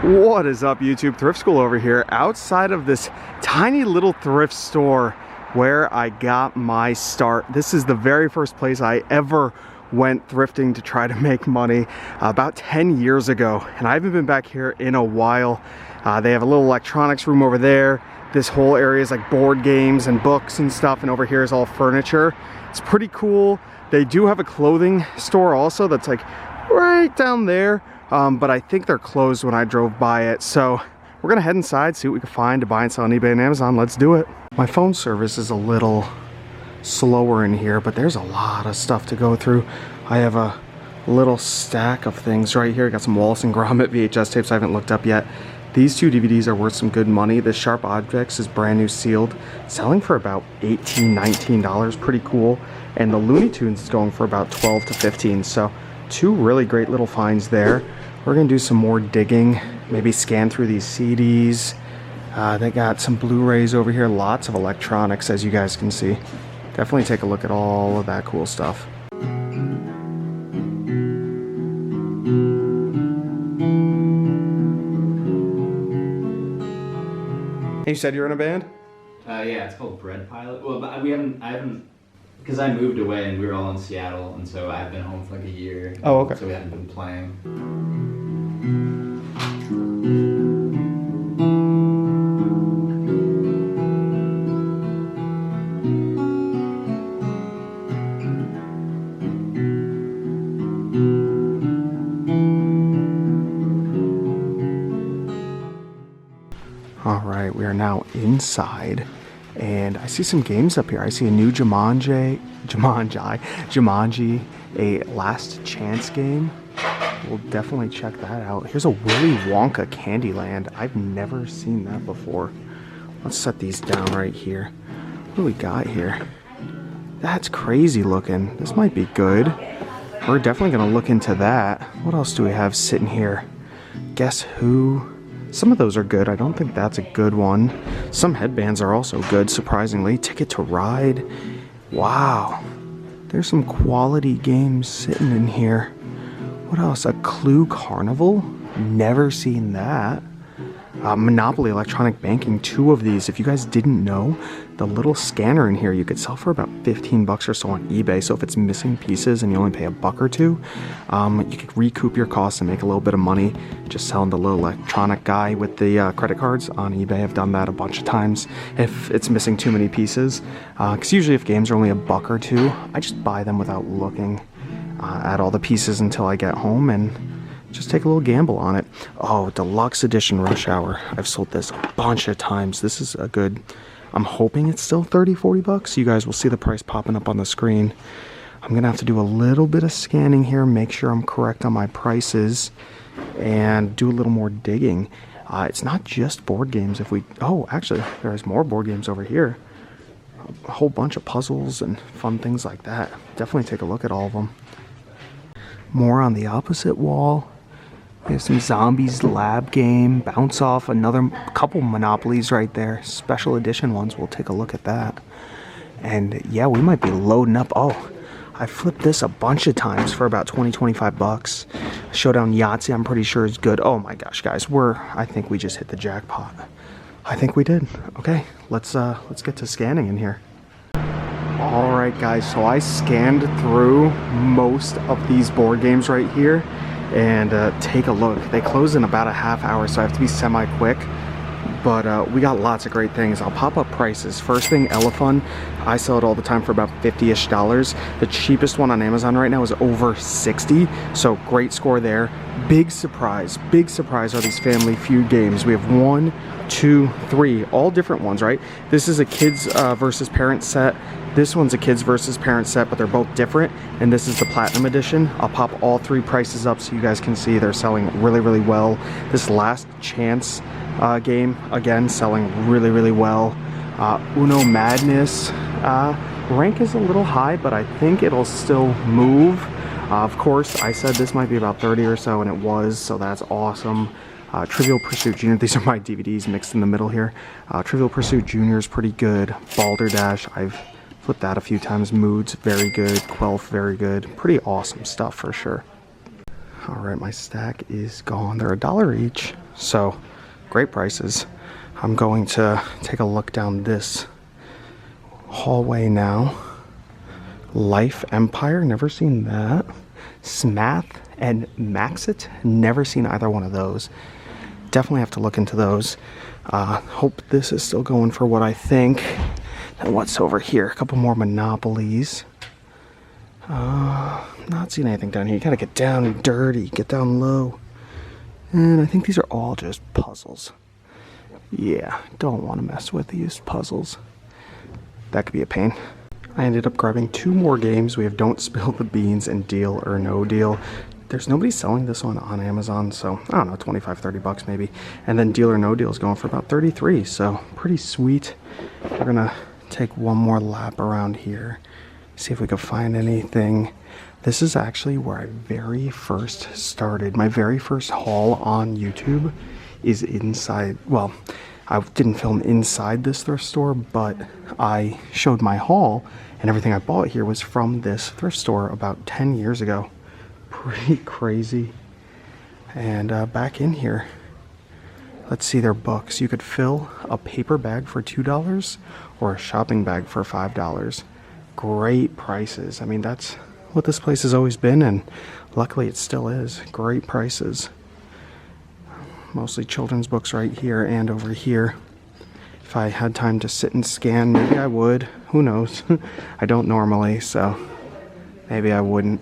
What is up, YouTube? Thrift School over here outside of this tiny little thrift store where I got my start. This is the very first place I ever went thrifting to try to make money about 10 years ago, and I haven't been back here in a while. They have a little electronics room over there. This whole area is like board games and books and stuff, and over here is all furniture. It's pretty cool. They do have a clothing store also that's like right down there. But I think they're closed when I drove by it. So we're gonna head inside, see what we can find to buy and sell on eBay and Amazon. Let's do it. My phone service is a little slower in here, but there's a lot of stuff to go through. I have a little stack of things right here. I got some Wallace and Gromit VHS tapes I haven't looked up yet. These two DVDs are worth some good money. This Sharp Objects is brand new sealed, selling for about $18, $19, pretty cool. And the Looney Tunes is going for about $12 to $15. So two really great little finds there. We're gonna do some more digging, maybe scan through these CDs. They got some Blu-rays over here, lots of electronics, as you guys can see. Definitely take a look at all of that cool stuff. You said you're in a band? Yeah, it's called Bread Pilot. Well, but I haven't, because I moved away and we were all in Seattle, and so I've been home for like a year. Oh, okay. So we haven't been playing. All right, we are now inside, and I see some games up here. I see a new Jumanji, a Last Chance game. We'll definitely check that out. Here's a Willy Wonka Candyland. I've never seen that before. Let's set these down right here. What do we got here? That's crazy looking. This might be good. We're definitely gonna look into that. What else do we have sitting here? Guess Who? Some of those are good. I don't think that's a good one. Some headbands are also good, surprisingly. Ticket to Ride. Wow. There's some quality games sitting in here. What else? A Clue Carnival? Never seen that. Monopoly Electronic Banking, two of these. If you guys didn't know, the little scanner in here you could sell for about 15 bucks or so on eBay. So if it's missing pieces and you only pay a buck or two, you could recoup your costs and make a little bit of money just selling the little electronic guy with the credit cards on eBay. I've done that a bunch of times if it's missing too many pieces. Because usually if games are only a buck or two, I just buy them without looking at all the pieces until I get home and just take a little gamble on it. Oh, Deluxe Edition Rush Hour. I've sold this a bunch of times. This is a good, I'm hoping it's still 30, 40 bucks. You guys will see the price popping up on the screen. I'm gonna have to do a little bit of scanning here, make sure I'm correct on my prices, and do a little more digging. It's not just board games. Oh, actually, there's more board games over here. A whole bunch of puzzles and fun things like that. Definitely take a look at all of them. More on the opposite wall. There's some Zombies Lab game, Bounce Off, another couple Monopolies right there. Special edition ones, we'll take a look at that. And yeah, we might be loading up. Oh, I flipped this a bunch of times for about 20, 25 bucks. Showdown Yahtzee, I'm pretty sure is good. Oh my gosh, guys, I think we just hit the jackpot. I think we did. Okay, let's get to scanning in here. All right, guys, so I scanned through most of these board games right here, and take a look. They close in about a half hour, so I have to be semi-quick, but we got lots of great things. I'll pop up prices. First thing, Elephant. I sell it all the time for about $50-ish. The cheapest one on Amazon right now is over 60, so great score there. Big surprise are these Family Feud games. We have 1, 2, 3, all different ones, right? This is a kids versus parents set. This one's a kids versus parents set, but they're both different. And this is the Platinum Edition. I'll pop all three prices up so you guys can see they're selling really, really well. This Last Chance game, again, selling really, really well. Uno Madness, rank is a little high, but I think it'll still move. Of course, I said this might be about 30 or so, and it was, so that's awesome. Trivial Pursuit Junior, these are my DVDs mixed in the middle here. Trivial Pursuit Junior is pretty good. Balderdash, I've flipped that a few times. Moods, very good. Quelf, very good. Pretty awesome stuff for sure. All right, my stack is gone. They're $1 each, so great prices. I'm going to take a look down this hallway now. Life Empire, never seen that. Smath and Maxit, never seen either one of those. Definitely have to look into those. Hope this is still going for what I think. And what's over here? A couple more Monopolies. Not seeing anything down here. You gotta get down and dirty, get down low. And I think these are all just puzzles. Yeah, don't want to mess with these puzzles. That could be a pain. I ended up grabbing 2 more games. We have Don't Spill the Beans and Deal or No Deal. There's nobody selling this one on Amazon, so I don't know, 25, 30 bucks maybe. And then Deal or No Deal is going for about 33, so pretty sweet. We're gonna take one more lap around here, see if we can find anything. This is actually where I very first started. My very first haul on YouTube is inside, well, I didn't film inside this thrift store, but I showed my haul, and everything I bought here was from this thrift store about 10 years ago. Pretty crazy. And back in here, let's see their books. You could fill a paper bag for $2 or a shopping bag for $5. Great prices. I mean, that's what this place has always been, and luckily it still is. Great prices. Mostly children's books right here and over here. If I had time to sit and scan, maybe I would. Who knows? I don't normally, so maybe I wouldn't.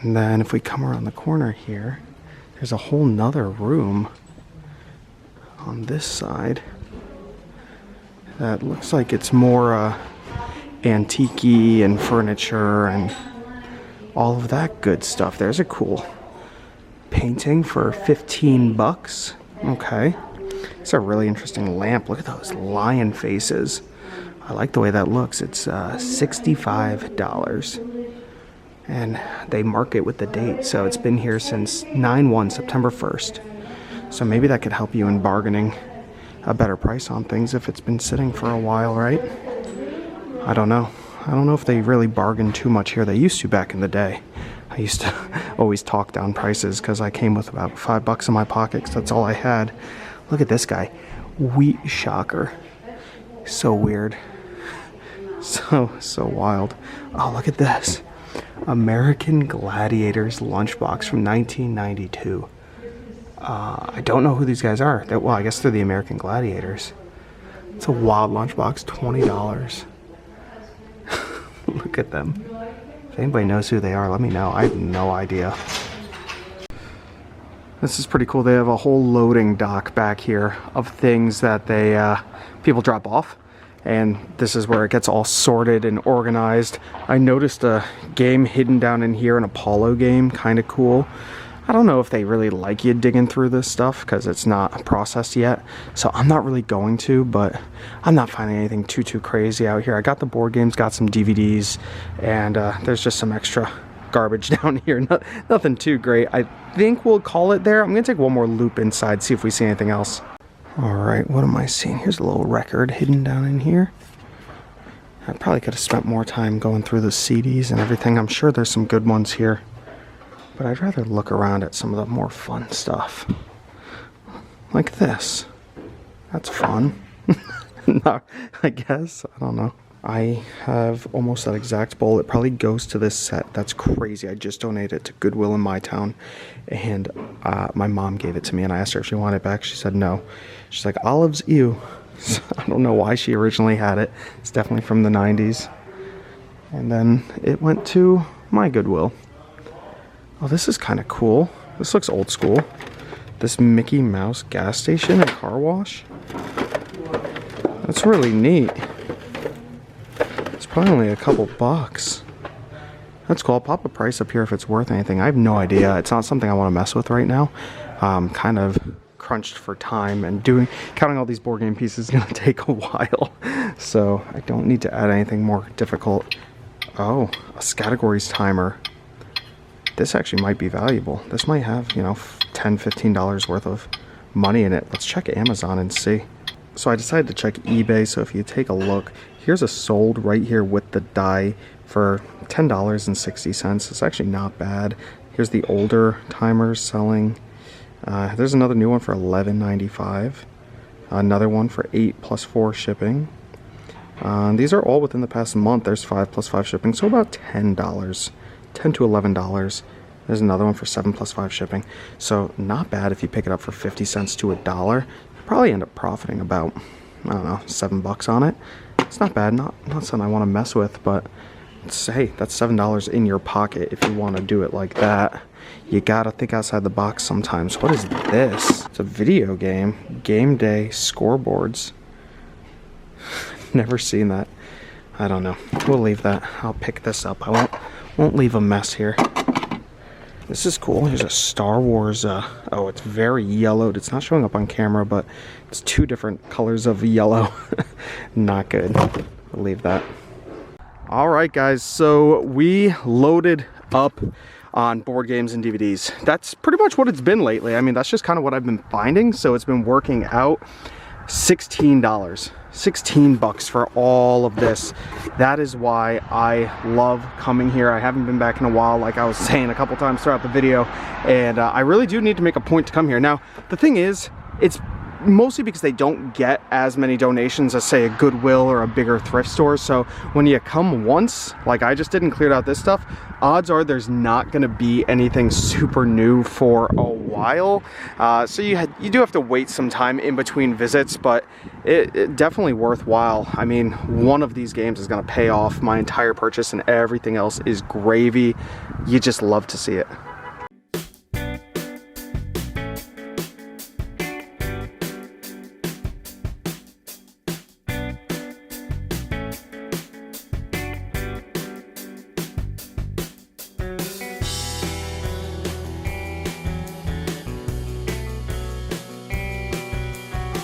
And then if we come around the corner here, there's a whole nother room on this side that looks like it's more antique-y and furniture and all of that good stuff. There's a cool painting for 15 bucks. Okay. It's a really interesting lamp. Look at those lion faces. I like the way that looks. It's $65. And they mark it with the date, so it's been here since 9/1, September 1st. So maybe that could help you in bargaining a better price on things if it's been sitting for a while, right? I don't know. I don't know if they really bargain too much here. They used to back in the day. I used to always talk down prices because I came with about $5 in my pocket because that's all I had. Look at this guy. Wheat shocker. So weird. So wild. Oh, look at this. American Gladiators lunchbox from 1992. I don't know who these guys are. Well, I guess they're the American Gladiators. It's a wild lunchbox, $20. Look at them. If anybody knows who they are, let me know. I have no idea. This is pretty cool. They have a whole loading dock back here of things that they people drop off. And this is where it gets all sorted and organized. I noticed a game hidden down in here, an Apollo game, kind of cool. I don't know if they really like you digging through this stuff because it's not processed yet. So I'm not really going to, but I'm not finding anything too crazy out here. I got the board games, got some DVDs, and there's just some extra garbage down here. Nothing too great. I think we'll call it there. I'm gonna take one more loop inside, see if we see anything else. All right, what am I seeing? Here's a little record hidden down in here. I probably could have spent more time going through the CDs and everything. I'm sure there's some good ones here, but I'd rather look around at some of the more fun stuff. Like this. That's fun. No, I guess. I don't know. I have almost that exact bowl. It probably goes to this set. That's crazy. I just donated it to Goodwill in my town, and my mom gave it to me, and I asked her if she wanted it back. She said no. She's like, olives, ew. So I don't know why she originally had it. It's definitely from the 90s. And then it went to my Goodwill. Oh, this is kind of cool. This looks old school. This Mickey Mouse gas station and car wash. That's really neat. It's probably only a couple bucks. That's cool. I'll pop a price up here if it's worth anything. I have no idea. It's not something I want to mess with right now. Kind of crunched for time, and counting all these board game pieces is going to take a while. So I don't need to add anything more difficult. Oh, a categories timer. This actually might be valuable. This might have, $10, $15 worth of money in it. Let's check Amazon and see. So I decided to check eBay. So if you take a look, here's a sold right here with the die for $10.60. It's actually not bad. Here's the older timers selling. There's another new one for $11.95. Another one for 8 plus 4 shipping. These are all within the past month. There's 5 plus 5 shipping, so about $10, $10 to $11. There's another one for 7 plus 5 shipping. So not bad if you pick it up for 50 cents to $1. You probably end up profiting about, I don't know, $7 on it. It's not bad, not something I want to mess with, but hey, that's $7 in your pocket if you want to do it like that. You gotta think outside the box sometimes. What is this? It's a video game. Game day scoreboards. Never seen that. I don't know. We'll leave that. I'll pick this up. I won't leave a mess here. This is cool. Here's a Star Wars. Oh, it's very yellowed. It's not showing up on camera, but it's 2 different colors of yellow. Not good. We'll leave that. All right, guys. So we loaded up on board games and DVDs. That's pretty much what it's been lately. I mean, that's just kind of what I've been finding. So it's been working out. $16. $16 for all of this. That is why I love coming here. I haven't been back in a while, like I was saying a couple times throughout the video, and I really do need to make a point to come here. Now, the thing is, it's mostly because they don't get as many donations as, say, a Goodwill or a bigger thrift store. So when you come once, like I just did and cleared out this stuff, odds are there's not going to be anything super new for a while. So you do have to wait some time in between visits, but it definitely worthwhile. I mean, one of these games is going to pay off my entire purchase, and everything else is gravy. You just love to see it.